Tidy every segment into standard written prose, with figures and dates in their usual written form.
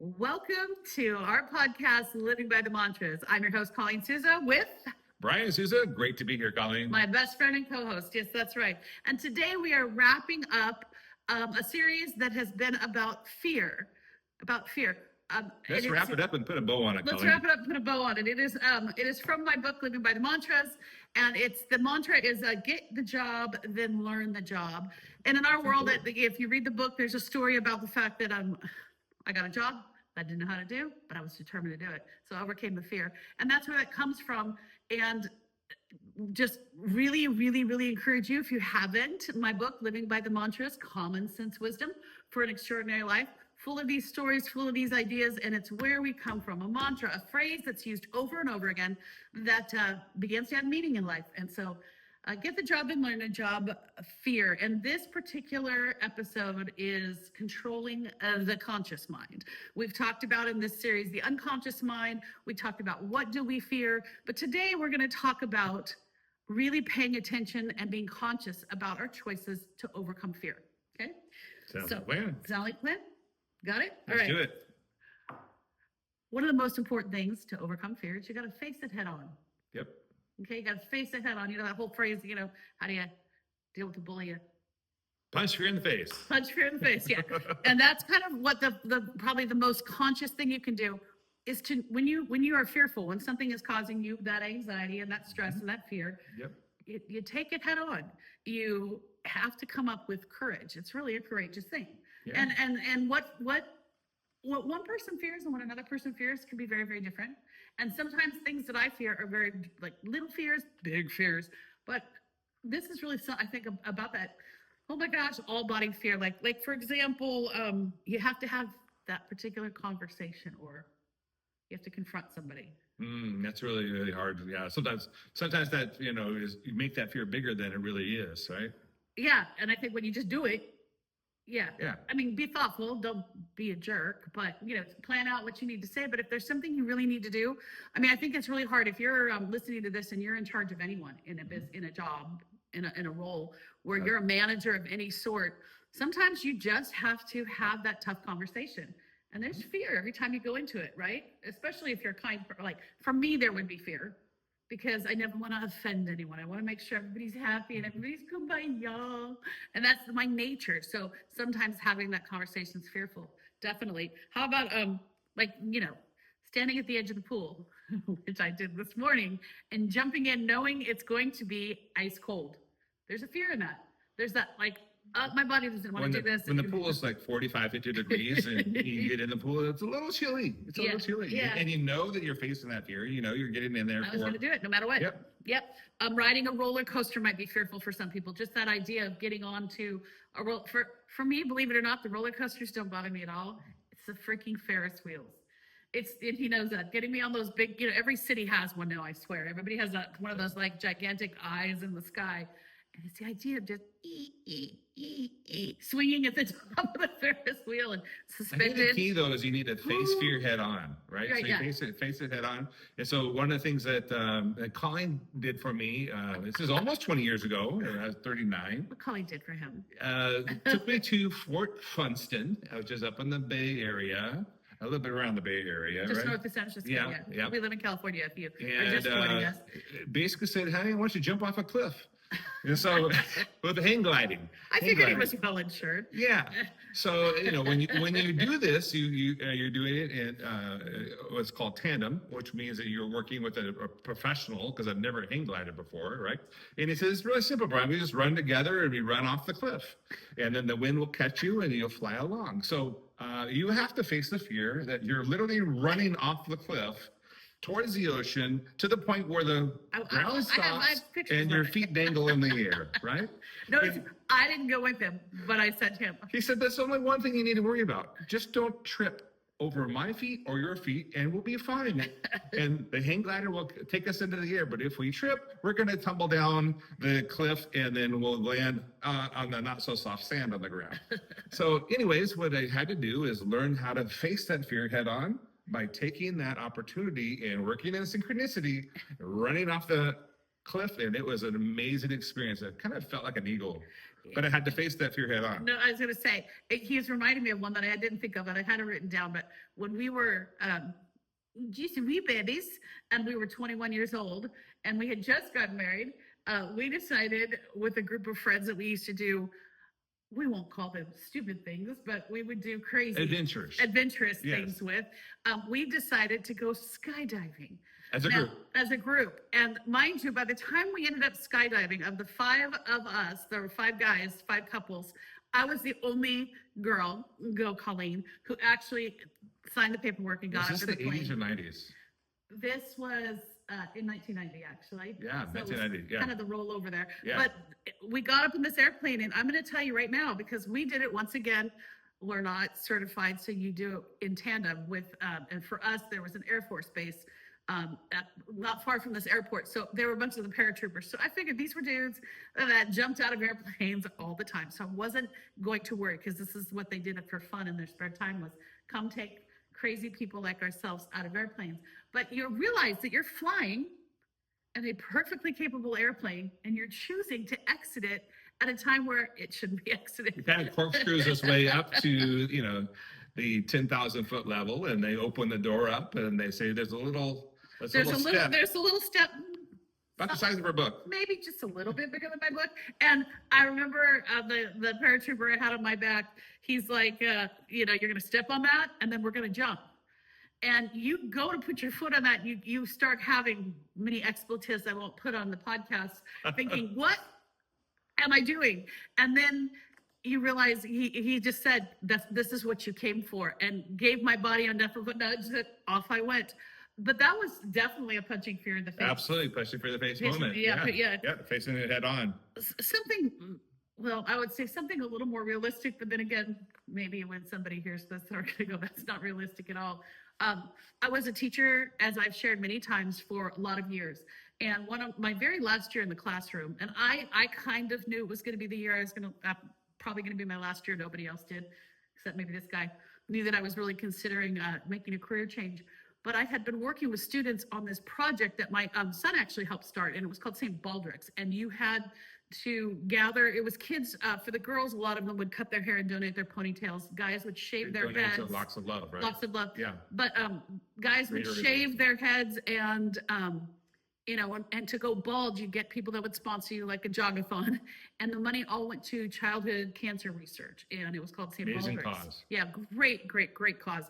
Welcome to our podcast, Living by the Mantras. I'm your host, colleensouza, with Brian Souza, great to be here, Colleen. my best friend and co-host. Yes, that's right. And today we are wrapping up a series that has been about fear. About fear. Let's wrap it up and put a bow on it, Let's Colleen. wrap it up and put a bow on it. It is from my book, Living by the Mantras. And the mantra is get the job, then learn the job. And in our world, if you read the book, there's a story about the fact that I got a job I didn't know how to do, but I was determined to do it. So I overcame the fear. And that's where that comes from. And just really, really, really encourage you, if you haven't, my book, Living by the Mantras, Common Sense Wisdom for an Extraordinary Life, full of these stories, full of these ideas, and it's where we come from. A mantra, a phrase that's used over and over again that begins to have meaning in life. And so get the job and learn a job, fear. And this particular episode is controlling the conscious mind. We've talked about in this series the unconscious mind. We talked about what do we fear. But today we're going to talk about really paying attention and being conscious about our choices to overcome fear. Okay? Sounds like a plan. Sound like a plan? Got it? Let's do it. One of the most important things to overcome fear is you got to face it head on. Yep. Okay, you got to face it head on. You know that whole phrase, how do you deal with the bully? Punch fear in the face. Punch fear in the face, yeah. And that's kind of what the probably the most conscious thing you can do is to, when you are fearful, when something is causing you that anxiety and that stress and that fear, Yep. you take it head on. You have to come up with courage. It's really a courageous thing. Yeah. And what one person fears and what another person fears can be very, very different. And sometimes things that I fear are very like little fears, big fears. But this is really, I think about that. Oh my gosh, all body fear. Like for example, you have to have that particular conversation, or you have to confront somebody. That's really, really hard. Yeah. Sometimes that, is you make that fear bigger than it really is, right? Yeah. And I think when you just do it, yeah. Yeah. I mean, be thoughtful. Don't be a jerk, but plan out what you need to say. But if there's something you really need to do, I mean, I think it's really hard if you're listening to this and you're in charge of anyone in a job, in a role where you're a manager of any sort. Sometimes you just have to have that tough conversation. And there's fear every time you go into it, right? Especially if you're like for me, there would be fear. Because I never want to offend anyone. I want to make sure everybody's happy and everybody's kumbaya. And that's my nature. So sometimes having that conversation is fearful. Definitely. How about, standing at the edge of the pool, which I did this morning, and jumping in knowing it's going to be ice cold. There's a fear in that. There's that, my body doesn't want to do this. When the pool is like 45, 50 degrees and you get in the pool, it's a little chilly. It's a little chilly. Yeah. And you know that you're facing that fear. You're getting in there. I was going to do it no matter what. Yep. Riding a roller coaster might be fearful for some people. Just that idea of getting onto a roller. For me, believe it or not, the roller coasters don't bother me at all. It's the freaking Ferris wheels. He knows that. Getting me on those big, every city has one now, I swear. Everybody has one of those like gigantic eyes in the sky. And it's the idea of just swinging at the top of the Ferris wheel and suspended. I think the key though is you need to face fear head on, right? So you face it head on. And so one of the things that Colleen did for me, this is almost 20 years ago. I was 39. What Colleen did for him? Took me to Fort Funston, which is up in the Bay Area. A little bit around the Bay Area, just right? North of San Francisco. Yeah. We live in California. If you are just joining us, basically said, "Hey, why don't you jump off a cliff?" And so, with the hang gliding. I figured he was well insured. Yeah. So when you do this, you're doing it in what's called tandem, which means that you're working with a professional. Because I've never hang glided before, right? And he says it's really simple, Brian. We just run together and we run off the cliff, and then the wind will catch you and you'll fly along. So you have to face the fear that you're literally running off the cliff towards the ocean to the point where the ground stops and your feet dangle in the air, right? No, I didn't go with him, but I sent him. He said, that's only one thing you need to worry about. Just don't trip over my feet or your feet and we'll be fine. And the hang glider will take us into the air. But if we trip, we're going to tumble down the cliff and then we'll land on the not so soft sand on the ground. So anyways, what I had to do is learn how to face that fear head on by taking that opportunity and working in synchronicity, running off the cliff. And it was an amazing experience. It kind of felt like an eagle. But I had to face that fear head on. No, I was going to say, he's reminding me of one that I didn't think of, and I had it written down. But when we were, wee babies, and we were 21 years old, and we had just gotten married, we decided with a group of friends that we used to do, we won't call them stupid things, but we would do crazy adventurous Yes. things with. We decided to go skydiving. As a group. As a group. And mind you, by the time we ended up skydiving, of the 5 of us, there were 5 guys, 5 couples, I was the only girl, go Colleen, who actually signed the paperwork and got Was this onto the the 80s plane. or 90s? This was in 1990, actually. Yeah, So it was 1990, yeah. kind of the rollover there. Yeah. But we got up in this airplane, and I'm going to tell you right now, because we did it once again. We're not certified, so you do it in tandem with, and for us, there was an Air Force base not far from this airport. So there were a bunch of the paratroopers. So I figured these were dudes that jumped out of airplanes all the time. So I wasn't going to worry, because this is what they did for fun in their spare time, was come take crazy people like ourselves out of airplanes. But you realize that you're flying in a perfectly capable airplane, and you're choosing to exit it at a time where it shouldn't be exited. It kind of corkscrews its way up to, the 10,000 foot level, and they open the door up and they say, there's a little step. There's a little step. About the size of her book. Maybe just a little bit bigger than my book. And I remember the paratrooper I had on my back, he's like, you're going to step on that, and then we're going to jump. And you go to put your foot on that, you start having many expletives I won't put on the podcast, thinking, what am I doing? And then you realize he just said, this is what you came for, and gave my body enough of a nudge that off I went. But that was definitely a punching fear in the face. Absolutely, punching fear in the face moment. Yeah, facing it head on. Something, well, I would say something a little more realistic, but then again, maybe when somebody hears this, they're going to go, that's not realistic at all. I was a teacher, as I've shared many times, for a lot of years. And one of my very last year in the classroom, and I kind of knew it was going to be the year I was probably going to be my last year. Nobody else did, except maybe this guy knew that I was really considering making a career change. But I had been working with students on this project that my son actually helped start, and it was called St. Baldrick's. And you had to gather, it was kids, for the girls, a lot of them would cut their hair and donate their ponytails. Guys would shave their heads. Lots of love, right? Lots of love. Yeah. But guys would shave their heads, and and to go bald, you get people that would sponsor you, like a jogathon, and the money all went to childhood cancer research, and it was called St. Baldrick's. Amazing cause. Yeah, great cause.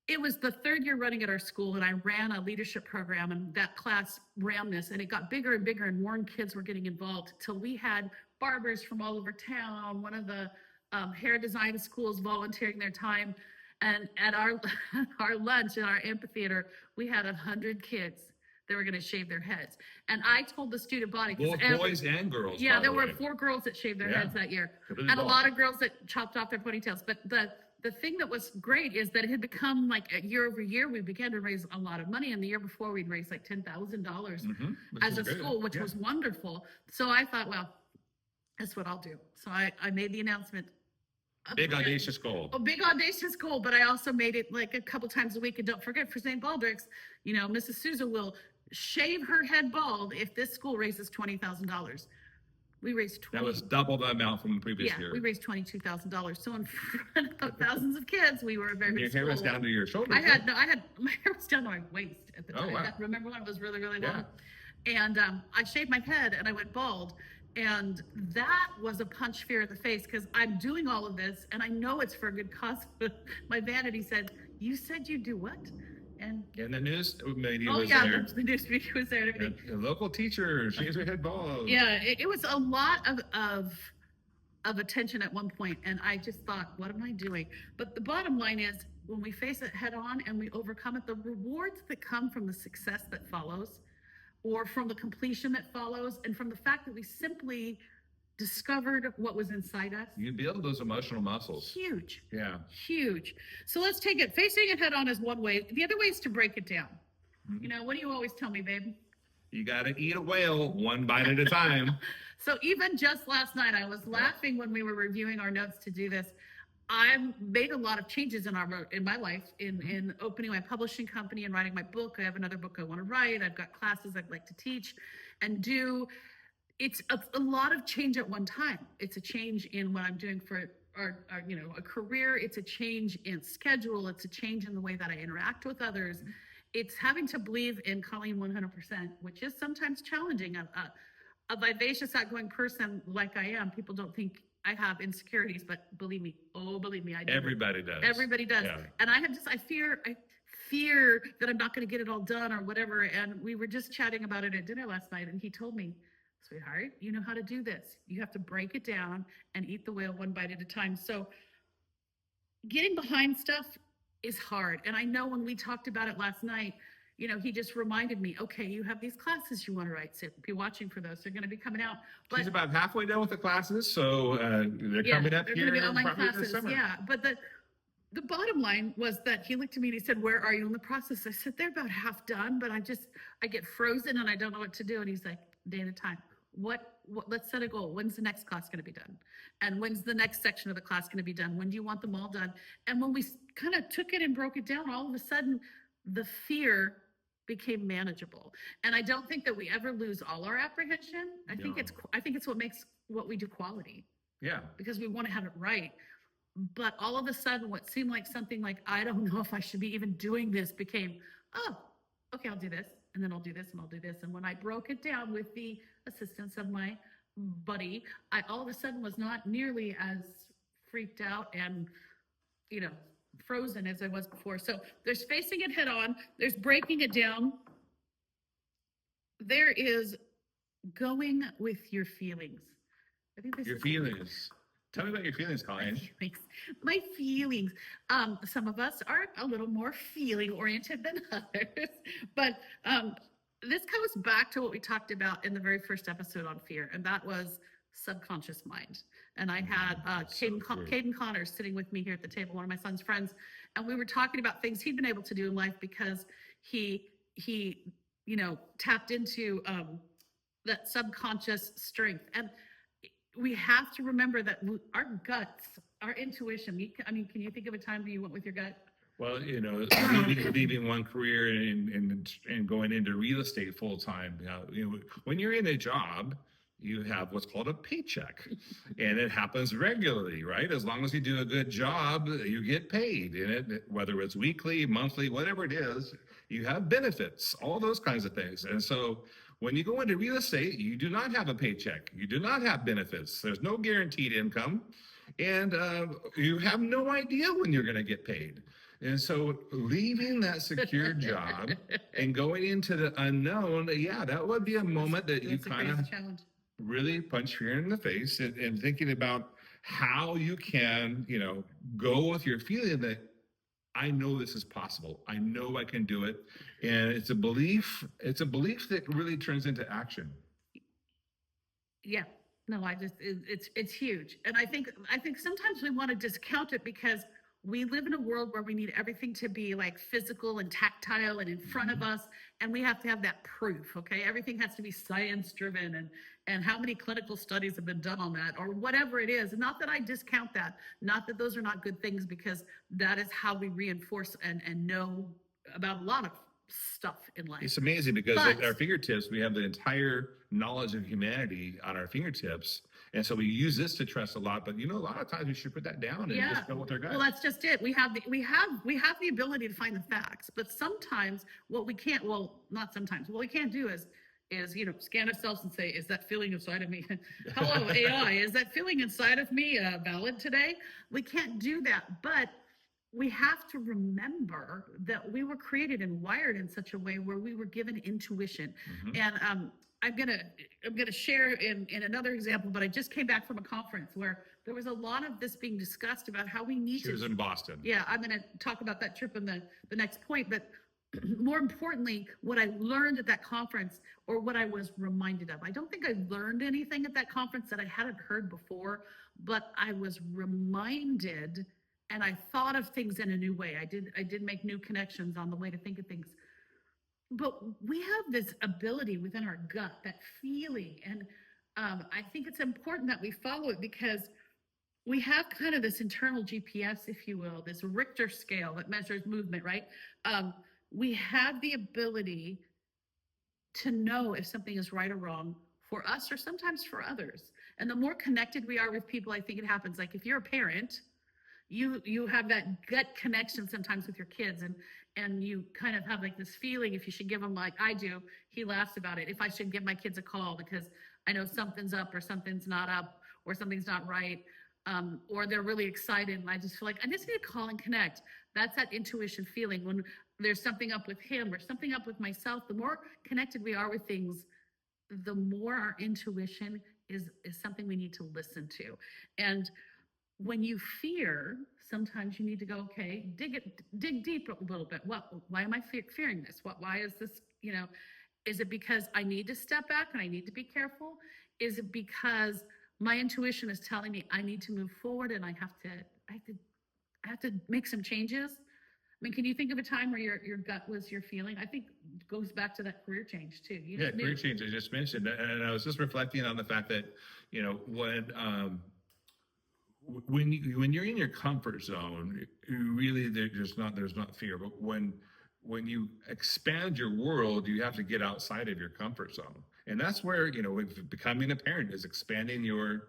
It was the 3rd year running at our school, and I ran a leadership program, and that class ran this, and it got bigger and bigger, and more kids were getting involved, till we had barbers from all over town, one of the hair design schools volunteering their time. And at our lunch in our amphitheater, we had 100 kids that were going to shave their heads. And I told the student body, both boys and girls. Yeah, there were 4 girls that shaved their heads that year, and a lot of girls that chopped off their ponytails. But the thing that was great is that it had become like year over year, we began to raise a lot of money. And the year before, we'd raised like $10,000 as a school, which was wonderful. So I thought, well, that's what I'll do. So I made the announcement. Big audacious goal. A big audacious goal, but I also made it like a couple times a week. And don't forget, for St. Baldrick's, Mrs. Souza will shave her head bald if this school raises $20,000. We raised That was double the amount from the previous year. We raised $22,000. So in front of thousands of kids, we were a very Your hair was down to your shoulders. my hair was down to my waist at the time. Oh, wow. Remember when it was really, really long? And I shaved my head and I went bald. And that was a punch fear in the face, because I'm doing all of this and I know it's for a good cause. But my vanity said, you said you'd do what? And the news media oh was yeah, there. the news media was there and everything. A local teacher, she has her head bald. Yeah, it was a lot of attention at one point, and I just thought, what am I doing? But the bottom line is, when we face it head on and we overcome it, the rewards that come from the success that follows, or from the completion that follows, and from the fact that we simply discovered what was inside us. You build those emotional muscles. Huge. Yeah. Huge. So let's take it. Facing it head on is one way. The other way is to break it down. What do you always tell me, babe? You got to eat a whale one bite at a time. So even just last night, I was laughing when we were reviewing our notes to do this. I've made a lot of changes in my life, in opening my publishing company and writing my book. I have another book I want to write. I've got classes I'd like to teach and do. it's a lot of change at one time. It's a change in what I'm doing for our a career. It's a change in schedule. It's a change in the way that I interact with others. It's having to believe in Colleen 100%, which is sometimes challenging. A vivacious, outgoing person like I am, people don't think I have insecurities, but believe me, oh, believe me, I do. Everybody does. Everybody does. Yeah. And I fear that I'm not going to get it all done or whatever. And we were just chatting about it at dinner last night, and he told me, sweetheart, you know how to do this. You have to break it down and eat the whale one bite at a time. So getting behind stuff is hard. And I know when we talked about it last night, he just reminded me, okay, you have these classes you want to write. So be watching for those. They're going to be coming out. But She's about halfway done with the classes, so they're coming up they're here going to be online probably this classes. summer. Yeah, but the bottom line was that he looked at me and he said, where are you in the process? I said, they're about half done, but I get frozen and I don't know what to do. And he's like, day at a time. What let's set a goal. When's the next class going to be done? And when's the next section of the class going to be done? When do you want them all done? And when we kind of took it and broke it down, all of a sudden the fear became manageable. And I don't think that we ever lose all our apprehension. I think it's what makes what we do quality. Yeah. Because we want to have it right. But all of a sudden, what seemed like something like, I don't know if I should be even doing this, became, oh, okay, I'll do this. And then I'll do this and I'll do this. And when I broke it down with the assistance of my buddy, I all of a sudden was not nearly as freaked out and, frozen as I was before. So there's facing it head on. There's breaking it down. There is going with your feelings. I think Your feelings. Tell me about your feelings, Colleen. My feelings. Some of us are a little more feeling oriented than others, but this comes back to what we talked about in the very first episode on fear, and that was subconscious mind. And I had Caden Connors sitting with me here at the table, one of my son's friends, and we were talking about things he'd been able to do in life because he tapped into that subconscious strength. And we have to remember that our guts, our intuition. Can you think of a time when you went with your gut? Well, leaving one career and going into real estate full time. When you're in a job, you have what's called a paycheck, and it happens regularly, right? As long as you do a good job, you get paid. And whether it's weekly, monthly, whatever it is, you have benefits, all those kinds of things. And so when you go into real estate, you do not have a paycheck. You do not have benefits. There's no guaranteed income. And you have no idea when you're going to get paid. And so leaving that secure job and going into the unknown, that would be a moment that you kind of really punch fear in the face and thinking about how you can, go with your feeling that I know this is possible. I know I can do it. And it's a belief that really turns into action. Yeah. No, it's huge. And I think sometimes we want to discount it because we live in a world where we need everything to be like physical and tactile and in front of us. And we have to have that proof. Okay. Everything has to be science driven and how many clinical studies have been done on that or whatever it is. Not that I discount that, not that those are not good things, because that is how we reinforce and know about a lot of stuff in life. It's amazing because at our fingertips, we have the entire knowledge of humanity on our fingertips. And so we use this to trust a lot, but a lot of times we should put that down and just go with our gut. Well, that's just it. We have the ability to find the facts, but sometimes what we can't, not sometimes, what we can't do is scan ourselves and say, is that feeling inside of me? Hello, AI, is that feeling inside of me valid today? We can't do that, but we have to remember that we were created and wired in such a way where we were given intuition. And I'm gonna share in another example, but I just came back from a conference where there was a lot of this being discussed about how we need to. She was in Boston. Yeah, I'm gonna talk about that trip in the next point, but more importantly, what I learned at that conference, or what I was reminded of. I don't think I learned anything at that conference that I hadn't heard before, but I was reminded and I thought of things in a new way. I did make new connections on the way to think of things. But we have this ability within our gut, that feeling. And I think it's important that we follow it because we have kind of this internal GPS, if you will, this Richter scale that measures movement, right? We have the ability to know if something is right or wrong for us or sometimes for others. And the more connected we are with people, I think it happens. Like if you're a parent, you have that gut connection sometimes with your kids, and you kind of have like this feeling if you should give them, like I do, he laughs about it, if I should give my kids a call because I know something's up or something's not up or something's not right, or they're really excited and I just feel like I just need to call and connect. That's that intuition feeling when there's something up with him or something up with myself. The more connected we are with things, the more our intuition is something we need to listen to. And when you fear, sometimes you need to go, okay, dig deep a little bit. Why am I fearing this? Why is this, is it because I need to step back and I need to be careful? Is it because my intuition is telling me I need to move forward and I have to make some changes? I mean, can you think of a time where your gut was your feeling? I think it goes back to that career change too. Career change I just mentioned. And I was just reflecting on the fact that, when you're in your comfort zone, really there's not fear. But when you expand your world, you have to get outside of your comfort zone, and that's where becoming a parent is expanding your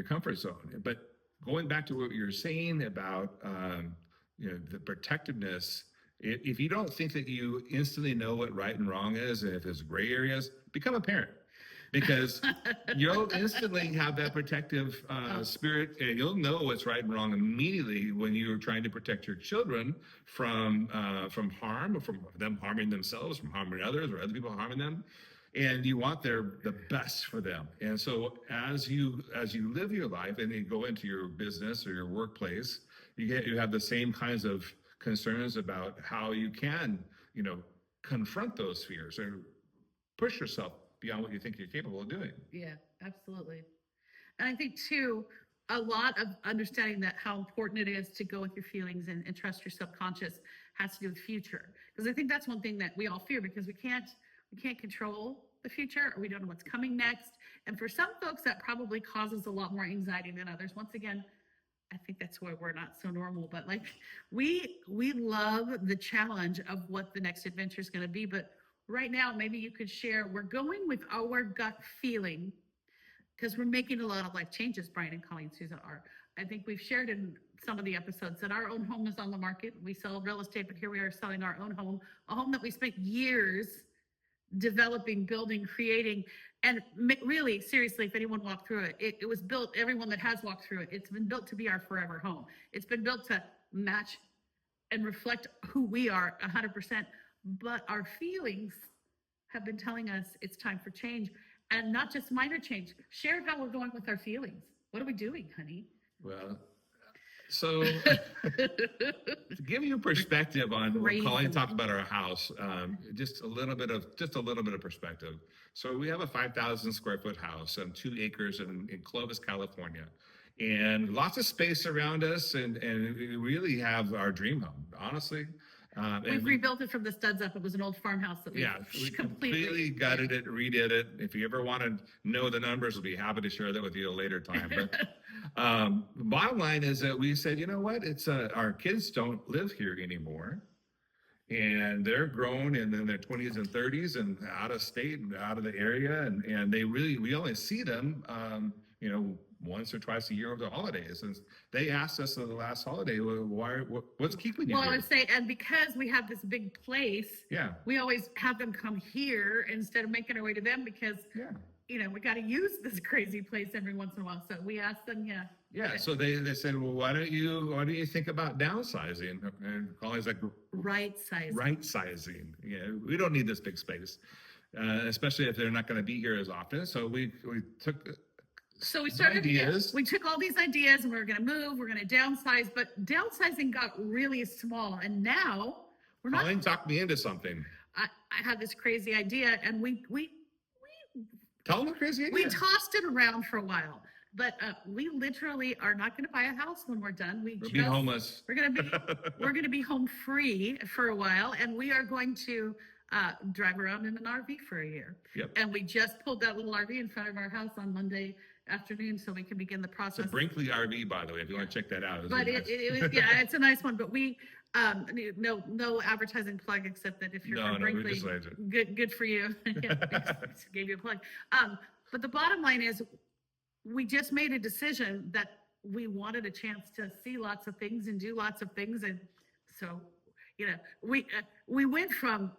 comfort zone. But going back to what you're saying about the protectiveness, if you don't think that you instantly know what right and wrong is, and if there's gray areas, become a parent. Because you'll instantly have that protective spirit, and you'll know what's right and wrong immediately when you're trying to protect your children from harm, or from them harming themselves, from harming others, or other people harming them. And you want the best for them. And so as you live your life and you go into your business or your workplace, you have the same kinds of concerns about how you can confront those fears or push yourself beyond what you think you're capable of doing. Yeah, absolutely. And I think too, a lot of understanding that how important it is to go with your feelings and trust your subconscious has to do with future. Because I think that's one thing that we all fear, because we can't control the future, or we don't know what's coming next. And for some folks, that probably causes a lot more anxiety than others. Once again, I think that's why we're not so normal, but like we love the challenge of what the next adventure is going to be. But right now, maybe you could share, we're going with our gut feeling because we're making a lot of life changes, Brian and ColleenSouza are. I think we've shared in some of the episodes that our own home is on the market. We sell real estate, but here we are selling our own home, a home that we spent years developing, building, creating. And really, seriously, if anyone walked through it, it was built, everyone that has walked through it, it's been built to be our forever home. It's been built to match and reflect who we are 100%. But our feelings have been telling us it's time for change, and not just minor change. Share how we're going with our feelings. What are we doing, honey? Well, so to give you perspective on what Colleen talked about our house, just a little bit of perspective. So we have a 5,000 square foot house on 2 acres in Clovis, California, and lots of space around us, and we really have our dream home, honestly. We've rebuilt it from the studs up. It was an old farmhouse that we completely gutted it, redid it. If you ever want to know the numbers, we'll be happy to share that with you at a later time. But the bottom line is that we said, you know what? It's our kids don't live here anymore, and they're grown and in their 20s and 30s and out of state and out of the area, and we only see them, once or twice a year over the holidays. And they asked us on the last holiday, what's keeping you here? Well, I would say, and because we have this big place, we always have them come here instead of making our way to them, because we got to use this crazy place every once in a while. So we asked them, so they said, well, why don't you think about downsizing? And Colleen's like, right sizing. We don't need this big space, especially if they're not going to be here as often. So we started ideas. We took all these ideas and we were going to move, we're going to downsize, but downsizing got really small. And now we're not. Colleen talked me into something. I had this crazy idea, and we tell them the crazy idea. We tossed it around for a while, but we literally are not going to buy a house when we're done. We'll be homeless. We're going to be home free for a while, and we are going to drive around in an RV for a year. And we just pulled that little RV in front of our house on Monday afternoon, so we can begin the process. It's a Brinkley RV, by the way, if you want to check that out. But it's a nice one. But we No advertising plug except that if you're No, from no, we Brinkley, just liked it. good for you. Yeah, gave you a plug. But the bottom line is, we just made a decision that we wanted a chance to see lots of things and do lots of things, and so, we went from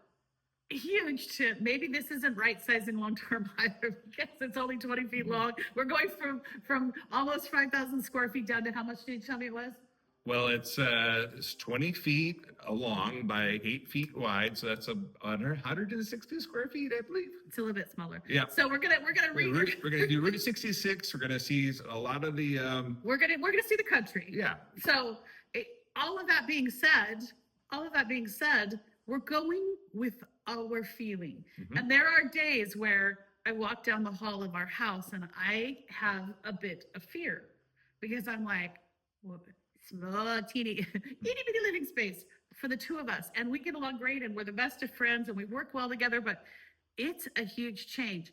huge to maybe this isn't right sizing long term either, because it's only 20 feet long. We're going from almost 5,000 square feet down to how much did you tell me it was? Well, it's 20 feet long by 8 feet wide, so that's 160 square feet, I believe. It's a little bit smaller. Yeah. So we're gonna We're gonna do Route 66. We're gonna see a lot of the we're gonna see the country. yeah. So all of that being said, we're going with our feeling. Mhm. And there are days where I walk down the hall of our house and I have a bit of fear, because I'm like, well, small, teeny bitty living space for the two of us. And we get along great and we're the best of friends and we work well together, but it's a huge change.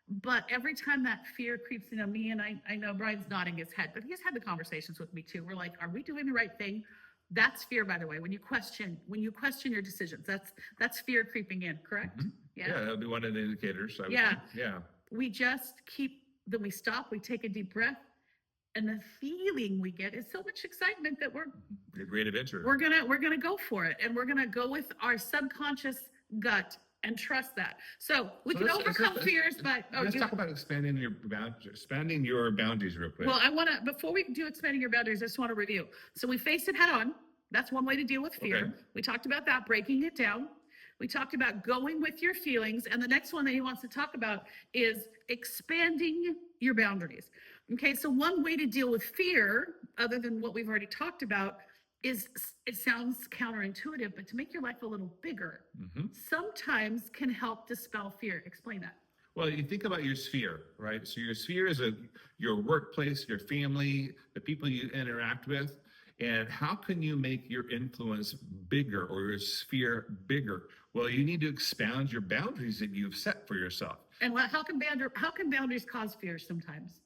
But every time that fear creeps into me, and I know Brian's nodding his head, but he's had the conversations with me too. We're like, are we doing the right thing? That's fear, by the way. When you question your decisions, that's fear creeping in, correct? Mhm. Yeah. Yeah, that'll be one of the indicators. I would Yeah. think. Yeah. We just then we stop, we take a deep breath, and the feeling we get is so much excitement that we're A great adventure. gonna go for it, and we're gonna go with our subconscious gut and trust that. So we can overcome fears, but let's talk about expanding your boundaries real quick. well, before we do expanding your boundaries, I just want to review. So we face it head on. That's one way to deal with fear. Okay. We talked about that, breaking it down. We talked about going with your feelings. And the next one that he wants to talk about is expanding your boundaries. Okay, so one way to deal with fear, other than what we've already talked about, is, it sounds counterintuitive, but to make your life a little bigger, Mhm. sometimes can help dispel fear. Explain that. Well, you think about your sphere, right? So your sphere is your workplace, your family, the people you interact with, and how can you make your influence bigger or your sphere bigger? Well, you need to expand your boundaries that you've set for yourself. And how can boundaries cause fear sometimes?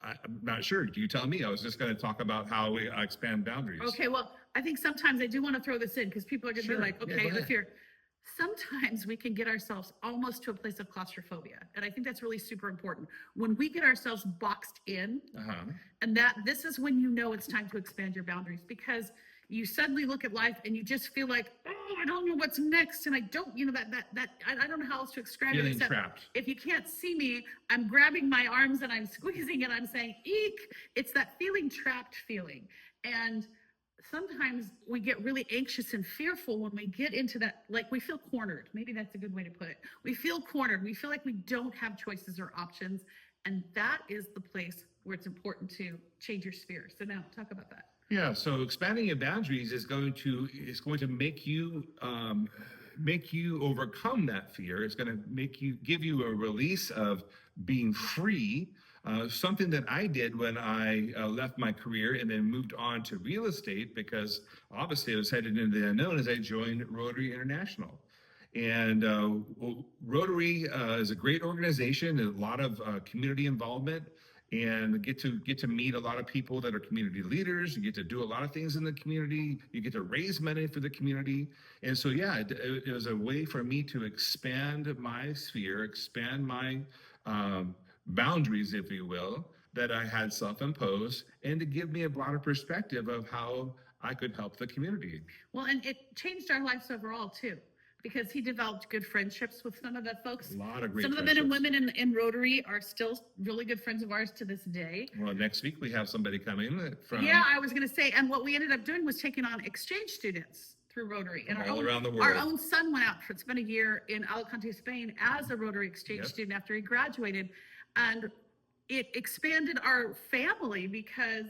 I'm not sure. You tell me. I was just going to talk about how we expand boundaries. Okay, well, I think sometimes I do want to throw this in because people are going to Sure. be like, Yeah, okay, go the ahead. fear. Sometimes we can get ourselves almost to a place of claustrophobia. And I think that's really super important. When we get ourselves boxed in, Uh-huh. and this is when you know it's time to expand your boundaries, because you suddenly look at life and you just feel like, oh, I don't know what's next. And I don't, I don't know how else to describe it. Feeling Except trapped. if you can't see me, I'm grabbing my arms and I'm squeezing and I'm saying, eek. It's that feeling trapped feeling. And sometimes we get really anxious and fearful when we get into that, like we feel cornered. Maybe that's a good way to put it. We feel cornered. We feel like we don't have choices or options. And that is the place where it's important to change your sphere. So now talk about that. Yeah, so expanding your boundaries is going to make you overcome that fear. It's going to give you a release of being free. Something that I did when I left my career and then moved on to real estate, because obviously I was headed into the unknown, as I joined Rotary International. And Rotary is a great organization, a lot of community involvement, and get to meet a lot of people that are community leaders. You get to do a lot of things in the community. You get to raise money for the community. And so, yeah, it was a way for me to expand my sphere, expand my boundaries, if you will, that I had self-imposed, and to give me a broader perspective of how I could help the community. Well, and it changed our lives overall too, because he developed good friendships with some of the folks. A lot of great Some of the men and friendships. women in Rotary are still really good friends of ours to this day. Well, next week we have somebody coming from Yeah, I was going to say, and what we ended up doing was taking on exchange students through Rotary. And all around the world. Our own son went out for spent a year in Alicante, Spain as a Rotary exchange Yep. student after he graduated. And it expanded our family because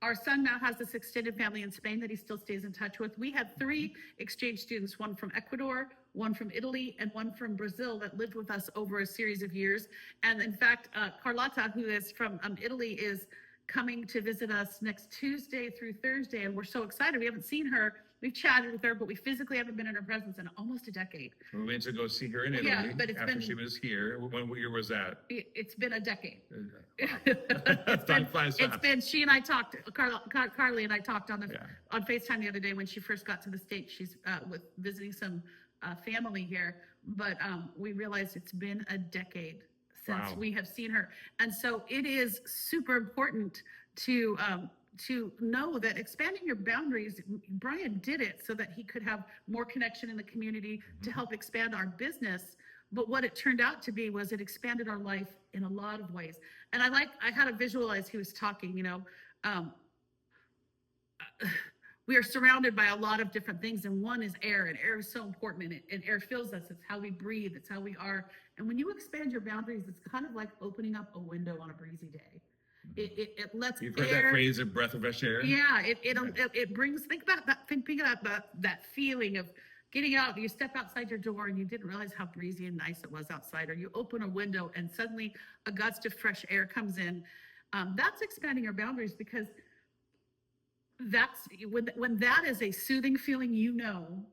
our son now has this extended family in Spain that he still stays in touch with. We had 3 exchange students, one from Ecuador, one from Italy, and one from Brazil that lived with us over a series of years. And in fact, Carlotta, who is from Italy, is coming to visit us next Tuesday through Thursday, and we're so excited. We haven't seen her. We've chatted with her, but we physically haven't been in her presence in almost a decade. We went to go see her in Italy Yeah, but after she was here. What year was that? It's been a decade. Wow. Time flies It's fast. been, she and I talked, Carly and I talked on Yeah. on FaceTime the other day when she first got to the States. She's with visiting some family here, but we realized it's been a decade since Wow. we have seen her. And so it is super important to know that expanding your boundaries, Brian did it so that he could have more connection in the community to help expand our business. But what it turned out to be was it expanded our life in a lot of ways. And I had to visualize he was talking, we are surrounded by a lot of different things, and one is air, and air is so important, and air fills us. It's how we breathe. It's how we are. And when you expand your boundaries, it's kind of like opening up a window on a breezy day. It lets You've heard air, that phrase, a breath of fresh air? yeah, it brings, think about that feeling of getting out. You step outside your door and you didn't realize how breezy and nice it was outside, or you open a window and suddenly a gust of fresh air comes in. That's expanding your boundaries, because that's when that is a soothing feeling, you know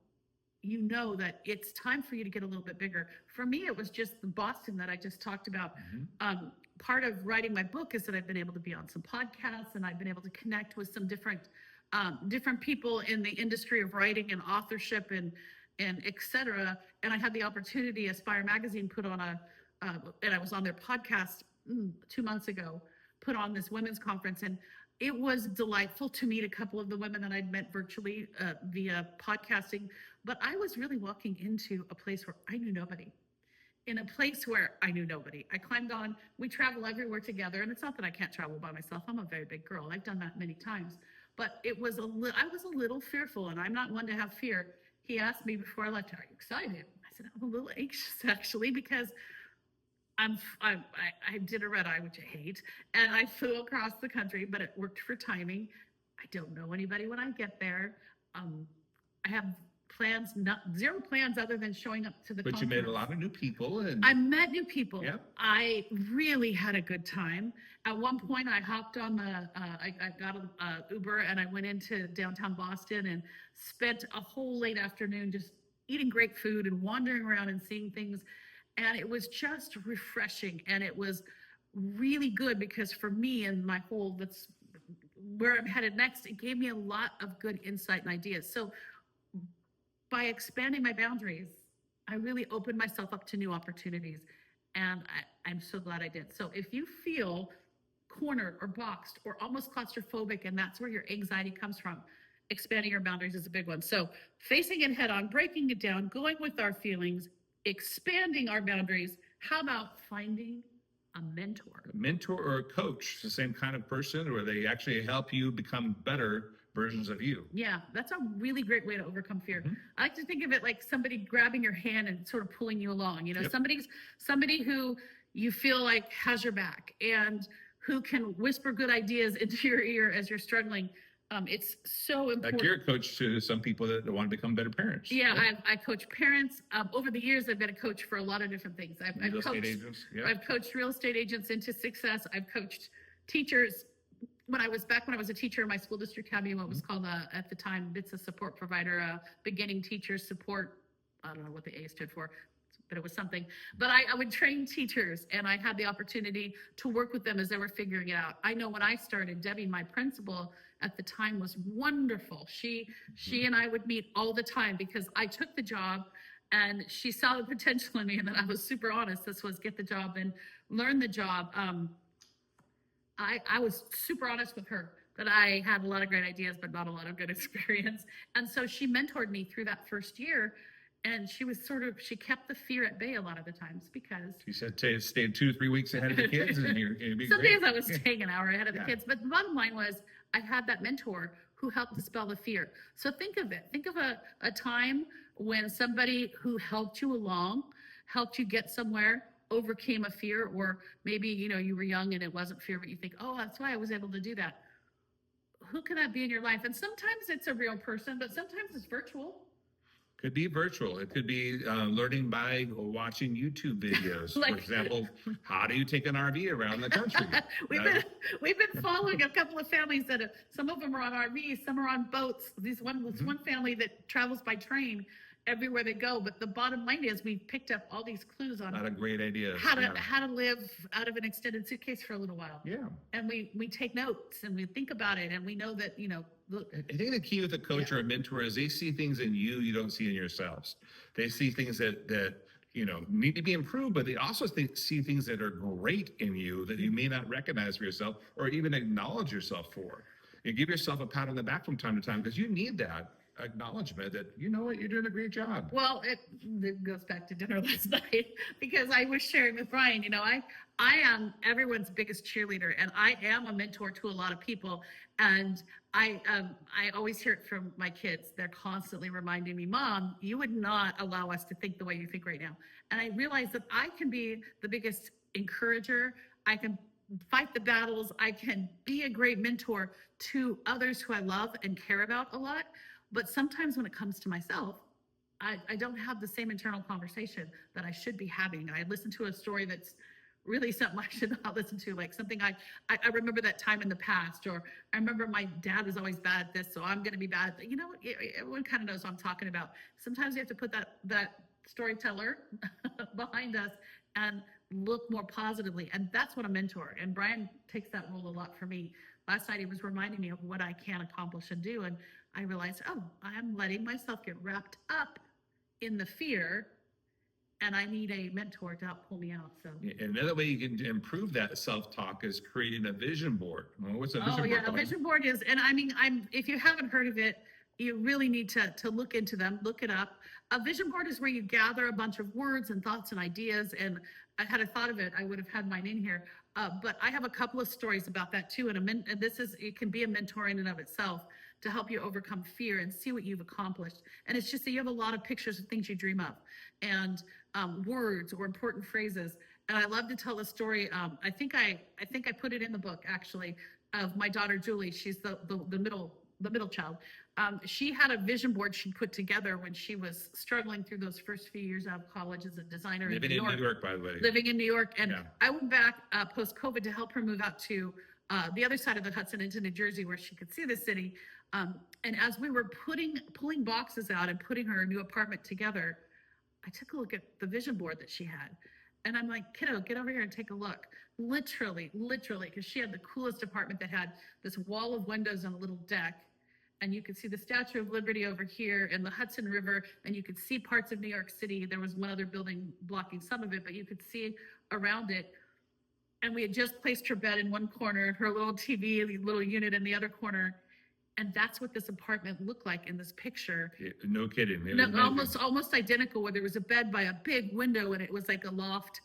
that it's time for you to get a little bit bigger. For me, it was just the Boston that I just talked about. Part of writing my book is that I've been able to be on some podcasts, and I've been able to connect with some different people in the industry of writing and authorship and et cetera. And I had the opportunity, Aspire Magazine put on and I was on their podcast 2 months ago, put on this women's conference, and it was delightful to meet a couple of the women that I'd met virtually via podcasting. But I was really walking into a place where I knew nobody. In a place where I knew nobody. I climbed on, we travel everywhere together, and it's not that I can't travel by myself. I'm a very big girl. I've done that many times. But I was a little fearful, and I'm not one to have fear. He asked me before I left, "Are you excited?" I said, "I'm a little anxious, actually, because I did a red eye, which I hate, and I flew across the country, but it worked for timing. I don't know anybody when I get there. I have plans, zero plans other than showing up to the But conference. you met a lot of new people, and I met new people. Yep. I really had a good time. At one point, I hopped on I got an Uber, and I went into downtown Boston and spent a whole late afternoon just eating great food and wandering around and seeing things. And it was just refreshing, and it was really good, because for me and my whole, that's where I'm headed next, it gave me a lot of good insight and ideas. So by expanding my boundaries, I really opened myself up to new opportunities, and I'm so glad I did. So if you feel cornered or boxed or almost claustrophobic, and that's where your anxiety comes from, expanding your boundaries is a big one. So facing it head on, breaking it down, going with our feelings, expanding our boundaries. How about finding a mentor? a mentor or a coach, the same kind of person, where they actually help you become better versions of you. Yeah, that's a really great way to overcome fear. I like to think of it like somebody grabbing your hand and sort of pulling you along. Yep. Somebody who you feel like has your back and who can whisper good ideas into your ear as you're struggling. It's so important. Like you're a coach to some people that want to become better parents. Yeah, right? I coach parents. Over the years, I've been a coach for a lot of different things. Real estate agents. Yeah. I've coached real estate agents into success. I've coached teachers. When I was a teacher in my school district, having what was called at the time, it's a support provider, beginning teacher support. I don't know what the A stood for, but it was something. But I would train teachers, and I had the opportunity to work with them as they were figuring it out. I know when I started, Debbie, my principal at the time, was wonderful. She and I would meet all the time, because I took the job and she saw the potential in me, and then I was super honest. This was get the job and learn the job. I was super honest with her that I had a lot of great ideas, but not a lot of good experience. And so she mentored me through that first year. And she kept the fear at bay a lot of the times, because She said, stay 2 to 3 weeks ahead of the kids, and it'd be some great. days I was staying an hour ahead of the kids. But the bottom line was I had that mentor who helped dispel the fear. So think of it. Think of a time when somebody who helped you along, helped you get somewhere, overcame a fear, or maybe, you were young and it wasn't fear, but you think, oh, that's why I was able to do that. Who can that be in your life? And sometimes it's a real person, but sometimes it's virtual. Could be virtual. It could be learning by watching YouTube videos. Like- For example, how do you take an RV around the country? we've been following a couple of families that some of them are on RVs, some are on boats. This one family that travels by train everywhere they go. But the bottom line is we picked up all these clues on Not a great idea. how to live out of an extended suitcase for a little while. Yeah. And we take notes and we think about it, and we know that, look, I think the key with a coach or a mentor is they see things in you don't see in yourselves. They see things that need to be improved, but they also see things that are great in you that you may not recognize for yourself or even acknowledge yourself for. You give yourself a pat on the back from time to time because you need that acknowledgement that, you know what, you're doing a great job. well, it goes back to dinner last night because I was sharing with Brian, I am everyone's biggest cheerleader, and I am a mentor to a lot of people. And I always hear it from my kids. They're constantly reminding me, Mom, you would not allow us to think the way you think right now. And I realize that I can be the biggest encourager. I can fight the battles. I can be a great mentor to others who I love and care about a lot. But sometimes when it comes to myself, I don't have the same internal conversation that I should be having. I listen to a story that's really something I should not listen to, like something I remember that time in the past, or I remember my dad was always bad at this, so I'm going to be bad at that. Everyone kind of knows what I'm talking about. Sometimes you have to put that storyteller behind us and look more positively. And that's what a mentor, and Brian takes that role a lot for me. Last night he was reminding me of what I can accomplish and do, and I realized, I'm letting myself get wrapped up in the fear, and I need a mentor to help pull me out. So another way you can improve that self-talk is creating a vision board. Well, what's a vision board? A vision board is, and if you haven't heard of it, you really need to look into them, look it up. A vision board is where you gather a bunch of words and thoughts and ideas. And had I thought of it, I would have had mine in here. But I have a couple of stories about that too. And it can be a mentor in and of itself to help you overcome fear and see what you've accomplished. And it's just that you have a lot of pictures of things you dream of, and words or important phrases. And I love to tell a story. I think I put it in the book, actually, of my daughter Julie. She's the middle child. She had a vision board she put together when she was struggling through those first few years out of college as a designer. Living in New York, by the way. Living in New York. And I went back post-COVID to help her move out to the other side of the Hudson into New Jersey, where she could see the city. And as we were pulling boxes out and putting her new apartment together, I took a look at the vision board that she had. And I'm like, kiddo, get over here and take a look. Literally, because she had the coolest apartment that had this wall of windows and a little deck. And you could see the Statue of Liberty over here and the Hudson River, and you could see parts of New York City. There was one other building blocking some of it, but you could see around it. And we had just placed her bed in one corner, her little TV, little unit in the other corner. And that's what this apartment looked like in this picture. Yeah, no kidding. Almost identical, where there was a bed by a big window and it was like a loft.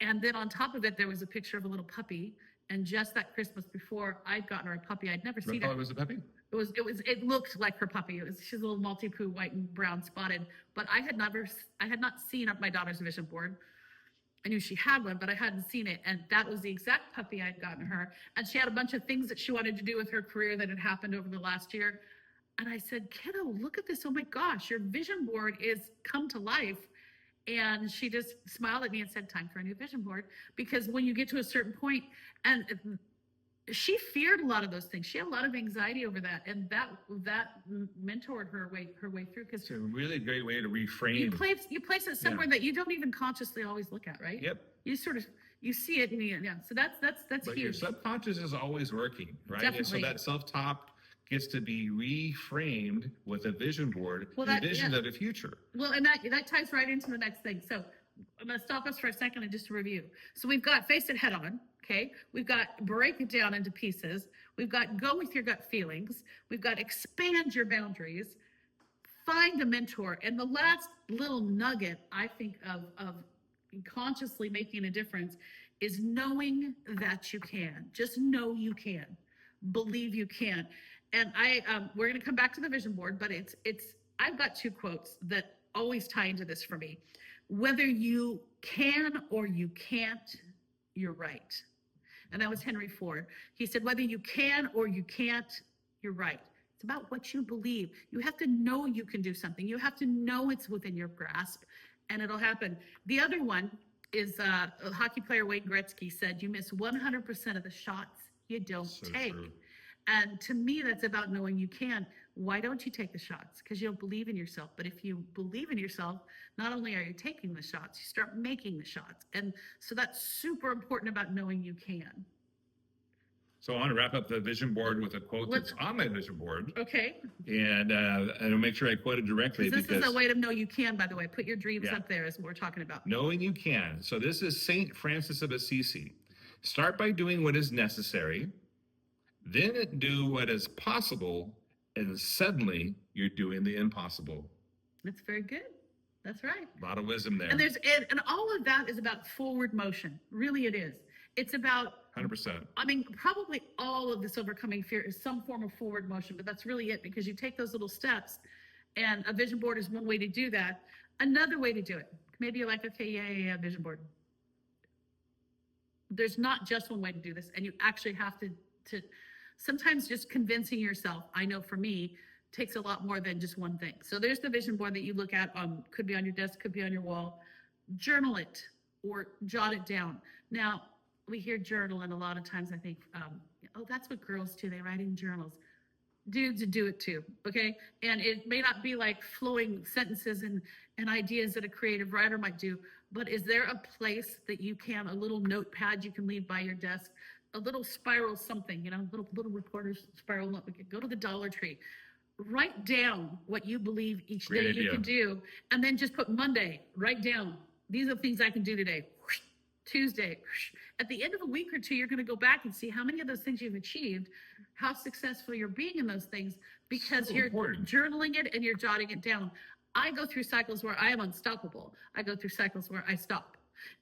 And then on top of it, there was a picture of a little puppy. And just that Christmas before, I'd gotten her a puppy. I'd never seen What her. color was the puppy? It looked like her puppy. She's a little Maltipoo, white and brown spotted. But I had not seen my daughter's vision board. I knew she had one, but I hadn't seen it. And that was the exact puppy I'd gotten her. And she had a bunch of things that she wanted to do with her career that had happened over the last year. And I said, kiddo, look at this. Oh my gosh, your vision board is come to life. And she just smiled at me and said, time for a new vision board. Because when you get to a certain point, and she feared a lot of those things. She had a lot of anxiety over that. And that mentored her way through. Because it's a really great way to reframe. You place it somewhere that you don't even consciously always look at, right? Yep. You see it, and so that's but huge. Your subconscious is always working, right? Definitely. And so that self-talk gets to be reframed with a vision board, of the future. Well, and that ties right into the next thing. So I'm going to stop us for a second and just review. So we've got face it head on. Okay. We've got break it down into pieces. We've got go with your gut feelings. We've got expand your boundaries, find a mentor. And the last little nugget I think of consciously making a difference is knowing that you can. Just know you can. Believe you can. And we're going to come back to the vision board, but I've got two quotes that always tie into this for me. Whether you can or you can't, you're right. And that was Henry Ford. He said, whether you can or you can't, you're right. It's about what you believe. You have to know you can do something. You have to know it's within your grasp, and it'll happen. The other one is a hockey player, Wayne Gretzky, said, you miss 100% of the shots you don't So take. true. And to me, that's about knowing you can. Why don't you take the shots? Because you don't believe in yourself. But if you believe in yourself, not only are you taking the shots, you start making the shots. And so that's super important about knowing you can. So I want to wrap up the vision board with a quote Let's- that's on my vision board. Okay. And I'll make sure I quote it directly. This because is a way to know you can, by the way. Put your dreams Yeah. up there is what we're talking about. knowing you can. So this is Saint Francis of Assisi. Start by doing what is necessary, then do what is possible, and suddenly you're doing the impossible. That's very good. That's right. A lot of wisdom there. And all of that is about forward motion. Really, it is. It's about 100%. I mean, probably all of this overcoming fear is some form of forward motion, but that's really it because you take those little steps, and a vision board is one way to do that. Another way to do it, maybe you're like, okay, yeah, vision board. There's not just one way to do this, and you actually have to sometimes just convincing yourself. I know for me, takes a lot more than just one thing. So there's the vision board that you look at on, could be on your desk, could be on your wall. Journal it or jot it down. Now, we hear journal, and a lot of times I think, oh, that's what girls do. They write in journals. Dudes do it too, okay? And it may not be like flowing sentences and ideas that a creative writer might do, but is there a place that you can, a little notepad you can leave by your desk, a little spiral something, little reporter's spiral note. Go to the Dollar Tree. Write down what you believe each Great day idea. you can do, and then just put Monday, write down, these are the things I can do today. Tuesday. At the end of a week or two, you're going to go back and see how many of those things you've achieved, how successful you're being in those things, because So you're important. journaling it and you're jotting it down. I go through cycles where I am unstoppable. I go through cycles where I stop.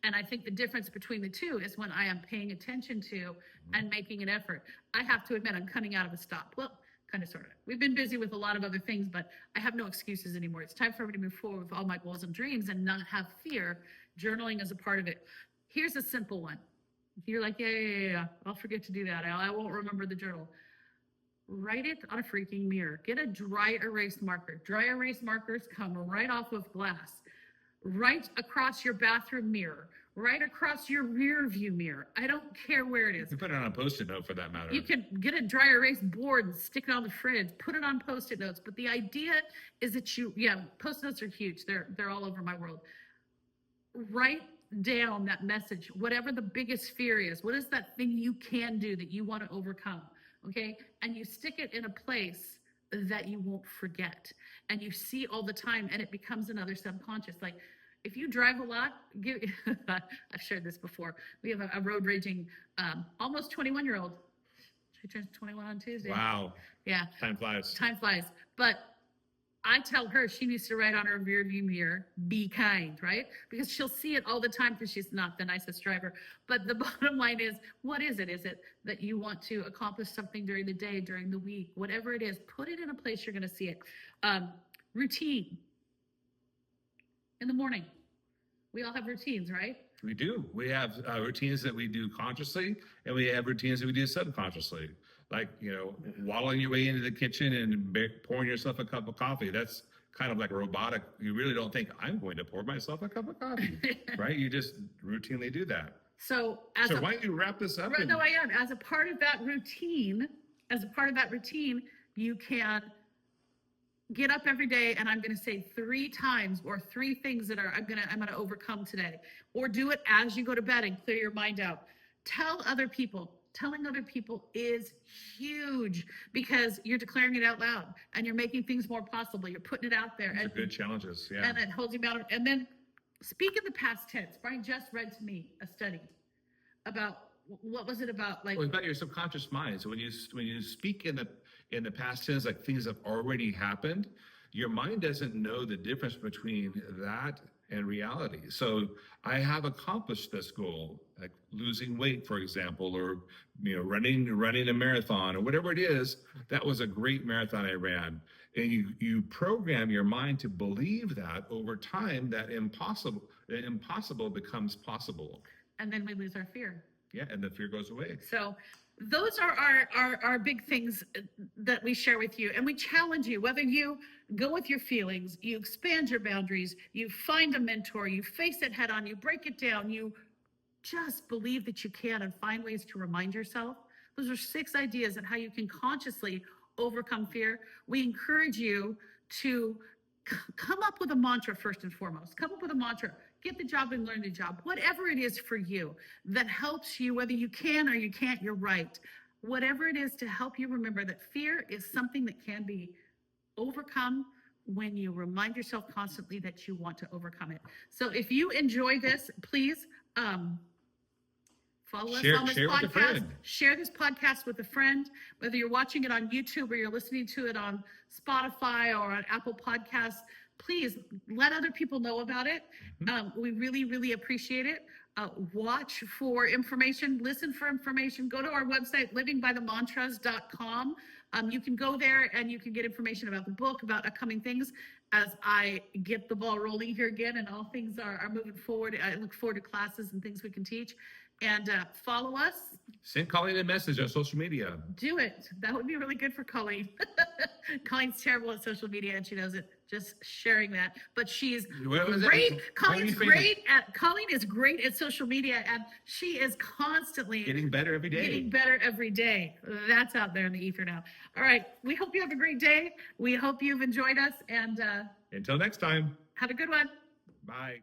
And I think the difference between the two is when I am paying attention to and making an effort. I have to admit, I'm coming out of a stop. Well, kind of, sort of. We've been busy with a lot of other things, but I have no excuses anymore. It's time for me to move forward with all my goals and dreams and not have fear. Journaling is a part of it. Here's a simple one. You're like, yeah, I'll forget to do that. I won't remember the journal. Write it on a freaking mirror. Get a dry erase marker. Dry erase markers come right off of glass. Right across your bathroom mirror. Right across your rear view mirror. I don't care where it is. You can put it on a Post-it note for that matter. You can get a dry erase board and stick it on the fridge, put it on Post-it notes. But the idea is that Post-it notes are huge. They're all over my world. Write down that message, whatever the biggest fear is. What is that thing you can do that you want to overcome? Okay. And you stick it in a place that you won't forget. And you see all the time, and it becomes another subconscious. Like, if you drive a lot, I've shared this before. We have a road raging, almost 21-year-old. She turns 21 on Tuesday. Wow. Yeah. Time flies. Time flies. But I tell her she needs to write on her rear view mirror, be kind, right? Because she'll see it all the time because she's not the nicest driver. But the bottom line is, what is it? Is it that you want to accomplish something during the day, during the week, whatever it is, put it in a place you're going to see it. Routine. In the morning. We all have routines, right? We do. We have routines that we do consciously, and we have routines that we do subconsciously. Like, waddling your way into the kitchen and pouring yourself a cup of coffee. That's kind of like robotic. You really don't think, I'm going to pour myself a cup of coffee, right? You just routinely do that. So why don't you wrap this up? No, I am. As a part of that routine, you can get up every day, and I'm going to say 3 times or 3 things that I'm going to overcome today, or do it as you go to bed and clear your mind out. Telling other people is huge because you're declaring it out loud and you're making things more possible. You're putting it out there. Those are good challenges. Yeah. And it holds you accountable. And then speak in the past tense. Brian just read to me a study about, what was it about? Like, well, it's about your subconscious mind. So when you speak in the past tense, like things have already happened, your mind doesn't know the difference between that and reality. So I have accomplished this goal, like losing weight, for example, or running a marathon or whatever it is. That was a great marathon I ran. And you program your mind to believe that over time, that impossible becomes possible. and then we lose our fear. Yeah, and the fear goes away. So those are our big things that we share with you. And we challenge you, whether you go with your feelings, you expand your boundaries, you find a mentor, you face it head on, you break it down, you just believe that you can and find ways to remind yourself. Those are 6 ideas on how you can consciously overcome fear. We encourage you to come up with a mantra first and foremost. Come up with a mantra. Get the job and learn the job. Whatever it is for you that helps you, whether you can or you can't, you're right. Whatever it is to help you remember that fear is something that can be overcome when you remind yourself constantly that you want to overcome it. So if you enjoy this, please follow us on this Share with a podcast. friend. Share this podcast with a friend, whether you're watching it on YouTube or you're listening to it on Spotify or on Apple Podcasts. Please let other people know about it. We really, really appreciate it. Watch for information, listen for information. Go to our website, livingbythemantras.com. You can go there and you can get information about the book, about upcoming things. As I get the ball rolling here again and all things are moving forward, I look forward to classes and things we can teach. And follow us. Send Colleen a message on social media. Do it. That would be really good for Colleen. Colleen's terrible at social media and she knows it. Just sharing that. But she's great. Colleen is great at social media and she is constantly getting better every day. Getting better every day. That's out there in the ether now. All right. We hope you have a great day. We hope you've enjoyed us and until next time. Have a good one. Bye.